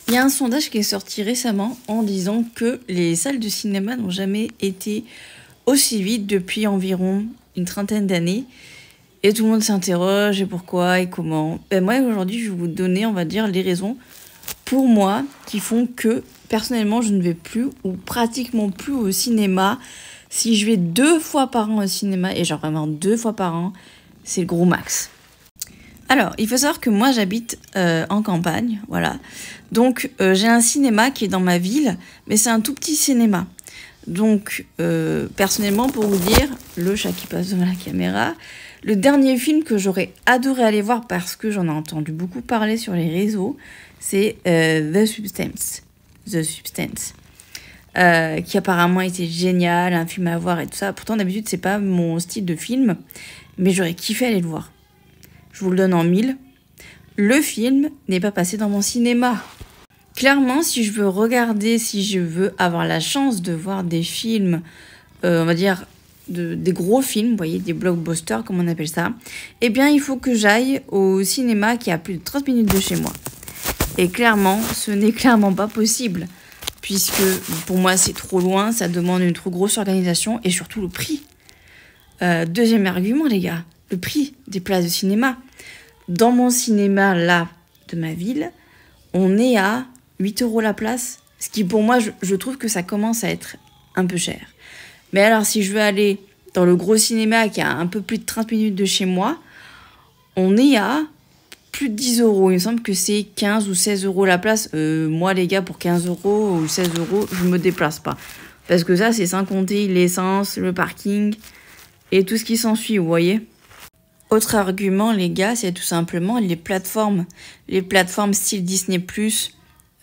Il y a un sondage qui est sorti récemment en disant que les salles de cinéma n'ont jamais été aussi vides depuis environ une trentaine d'années. Et tout le monde s'interroge et pourquoi et comment. Moi aujourd'hui je vais vous donner, on va dire, les raisons pour moi qui font que personnellement je ne vais plus ou pratiquement plus au cinéma. Si je vais 2 fois par an au cinéma, et genre vraiment 2 fois par an, c'est le gros max. Alors, il faut savoir que moi j'habite en campagne, voilà. Donc j'ai un cinéma qui est dans ma ville, mais c'est un tout petit cinéma. Donc personnellement, pour vous dire, le chat qui passe devant la caméra, le dernier film que j'aurais adoré aller voir parce que j'en ai entendu beaucoup parler sur les réseaux, c'est The Substance. The Substance. Qui apparemment était génial, un film à voir et tout ça. Pourtant d'habitude c'est pas mon style de film, mais j'aurais kiffé aller le voir. Je vous le donne en 1000. Le film n'est pas passé dans mon cinéma. Clairement, si je veux regarder, si je veux avoir la chance de voir des films, on va dire des gros films, vous voyez, des blockbusters comme on appelle ça, eh bien il faut que j'aille au cinéma qui est à plus de 30 minutes de chez moi. Et clairement, ce n'est clairement pas possible. Puisque pour moi c'est trop loin, ça demande une trop grosse organisation et surtout le prix. Deuxième argument les gars, le prix des places de cinéma. Dans mon cinéma là de ma ville, on est à 8 € la place, ce qui pour moi je trouve que ça commence à être un peu cher. Mais alors si je veux aller dans le gros cinéma qui a un peu plus de 30 minutes de chez moi, on est à plus de 10 €. Il me semble que c'est 15 ou 16 € la place. Moi, les gars, pour 15 € ou 16 €, je me déplace pas. Parce que ça, c'est sans compter l'essence, le parking et tout ce qui s'ensuit, vous voyez. Autre argument, les gars, c'est tout simplement les plateformes. Les plateformes style Disney+,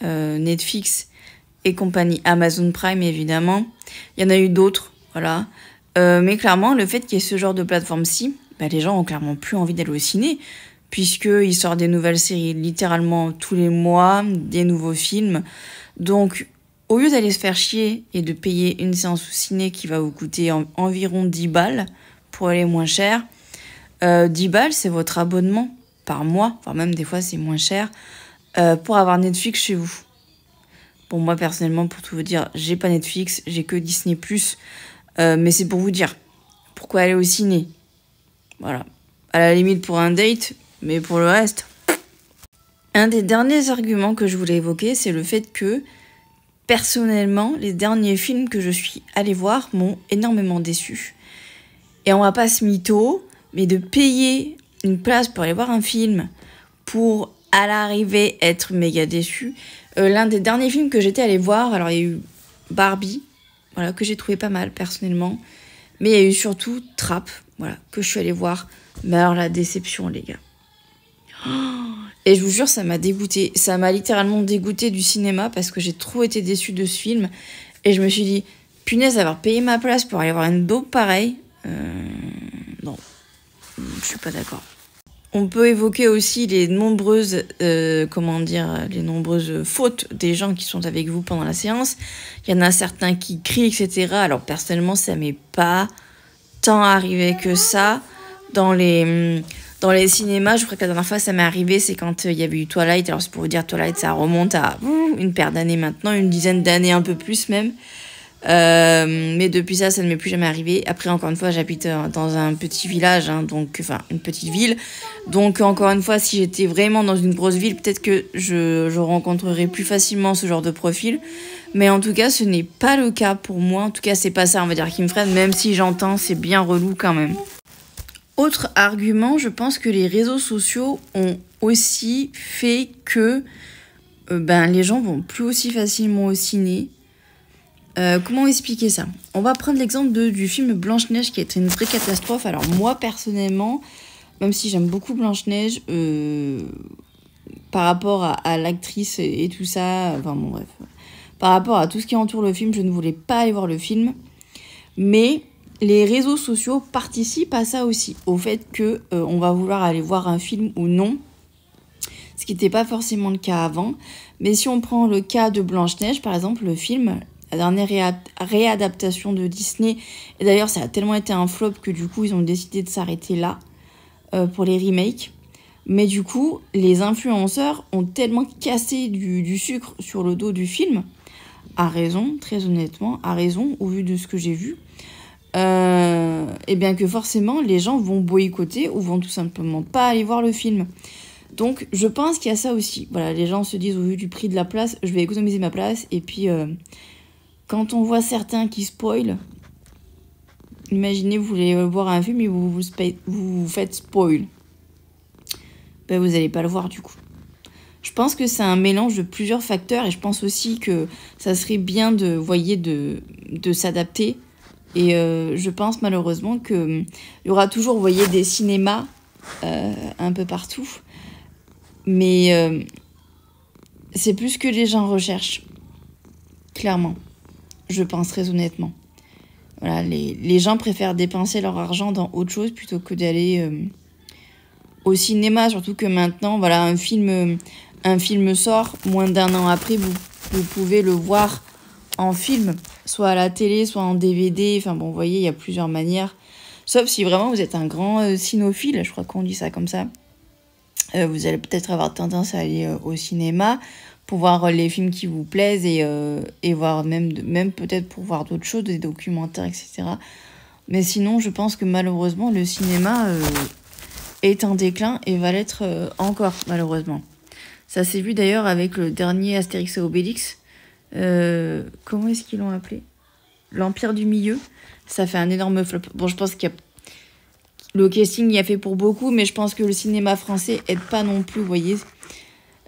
Netflix et compagnie. Amazon Prime, évidemment. Il y en a eu d'autres, voilà. Mais clairement, le fait qu'il y ait ce genre de plateforme-ci, les gens ont clairement plus envie d'aller au ciné. Puisqu'il sort des nouvelles séries littéralement tous les mois, des nouveaux films. Donc, au lieu d'aller se faire chier et de payer une séance au ciné qui va vous coûter environ 10 balles, pour aller moins cher, 10 balles, c'est votre abonnement par mois, voire même des fois c'est moins cher, pour avoir Netflix chez vous. Bon, moi personnellement, pour tout vous dire, j'ai pas Netflix, j'ai que Disney+, mais c'est pour vous dire, pourquoi aller au ciné? Voilà. À la limite pour un date, mais pour le reste. Un des derniers arguments que je voulais évoquer, c'est le fait que, personnellement, les derniers films que je suis allée voir m'ont énormément déçue. Et on va pas se mytho, mais de payer une place pour aller voir un film, pour, à l'arrivée, être méga déçu. L'un des derniers films que j'étais allée voir, alors il y a eu Barbie, voilà, que j'ai trouvé pas mal, personnellement. Mais il y a eu surtout Trap, voilà, que je suis allée voir. Mais alors la déception, les gars. Et je vous jure, ça m'a dégoûté. Ça m'a littéralement dégoûté du cinéma parce que j'ai trop été déçue de ce film. Et je me suis dit, punaise, avoir payé ma place pour aller voir une dope pareille, non, je suis pas d'accord. On peut évoquer aussi les nombreuses, les nombreuses fautes des gens qui sont avec vous pendant la séance. Il y en a certains qui crient, etc. Alors personnellement, ça m'est pas tant arrivé que ça. Dans les cinémas, je crois que la dernière fois ça m'est arrivé, c'est quand il y avait eu Twilight. Alors c'est pour vous dire, Twilight, ça remonte à une paire d'années maintenant, une dizaine d'années, un peu plus même. Mais depuis ça ne m'est plus jamais arrivé. Après, encore une fois, j'habite dans un petit village, hein, enfin une petite ville. Donc encore une fois, si j'étais vraiment dans une grosse ville, peut-être que je rencontrerais plus facilement ce genre de profil. Mais en tout cas, ce n'est pas le cas pour moi. En tout cas, c'est pas ça, on va dire, qui me freine, même si j'entends, c'est bien relou quand même. Autre argument, je pense que les réseaux sociaux ont aussi fait que les gens vont plus aussi facilement au ciné. Comment expliquer ça? On va prendre l'exemple du film Blanche-Neige qui est une vraie catastrophe. Alors moi personnellement, même si j'aime beaucoup Blanche-Neige, par rapport à l'actrice et tout ça, enfin bon bref, par rapport à tout ce qui entoure le film, je ne voulais pas aller voir le film. Mais les réseaux sociaux participent à ça aussi, au fait que on va vouloir aller voir un film ou non, ce qui n'était pas forcément le cas avant. Mais si on prend le cas de Blanche-Neige, par exemple, le film, la dernière réadaptation de Disney, et d'ailleurs ça a tellement été un flop que du coup ils ont décidé de s'arrêter là pour les remakes. Mais du coup, les influenceurs ont tellement cassé du sucre sur le dos du film, à raison, très honnêtement, à raison, au vu de ce que j'ai vu, et bien que forcément, les gens vont boycotter ou vont tout simplement pas aller voir le film. Donc, je pense qu'il y a ça aussi. Voilà, les gens se disent, au vu du prix de la place, je vais économiser ma place. Et puis, quand on voit certains qui spoilent, imaginez, vous voulez voir un film et vous faites spoil. Ben, vous n'allez pas le voir du coup. Je pense que c'est un mélange de plusieurs facteurs et je pense aussi que ça serait bien de s'adapter. Et je pense malheureusement qu'il y aura toujours, vous voyez, des cinémas un peu partout. Mais c'est plus ce que les gens recherchent. Clairement. Je pense très honnêtement. Voilà, les gens préfèrent dépenser leur argent dans autre chose plutôt que d'aller au cinéma. Surtout que maintenant, voilà, un film sort, moins d'un an après, vous pouvez le voir en film, soit à la télé, soit en DVD. Enfin bon, vous voyez, il y a plusieurs manières. Sauf si vraiment vous êtes un grand cinéphile, je crois qu'on dit ça comme ça. Vous allez peut-être avoir tendance à aller au cinéma pour voir les films qui vous plaisent et voir même peut-être pour voir d'autres choses, des documentaires, etc. Mais sinon, je pense que malheureusement, le cinéma est en déclin et va l'être encore, malheureusement. Ça s'est vu d'ailleurs avec le dernier Astérix et Obélix. Comment est-ce qu'ils l'ont appelé ? L'Empire du Milieu. Ça fait un énorme flop. Bon, je pense qu'il y a... Le casting y a fait pour beaucoup, mais je pense que le cinéma français aide pas non plus, vous voyez.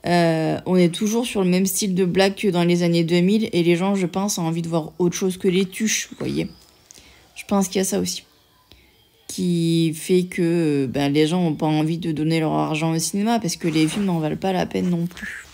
On est toujours sur le même style de blague que dans les années 2000 et les gens, je pense, ont envie de voir autre chose que les tuches, vous voyez. Je pense qu'il y a ça aussi. Qui fait que les gens n'ont pas envie de donner leur argent au cinéma parce que les films n'en valent pas la peine non plus.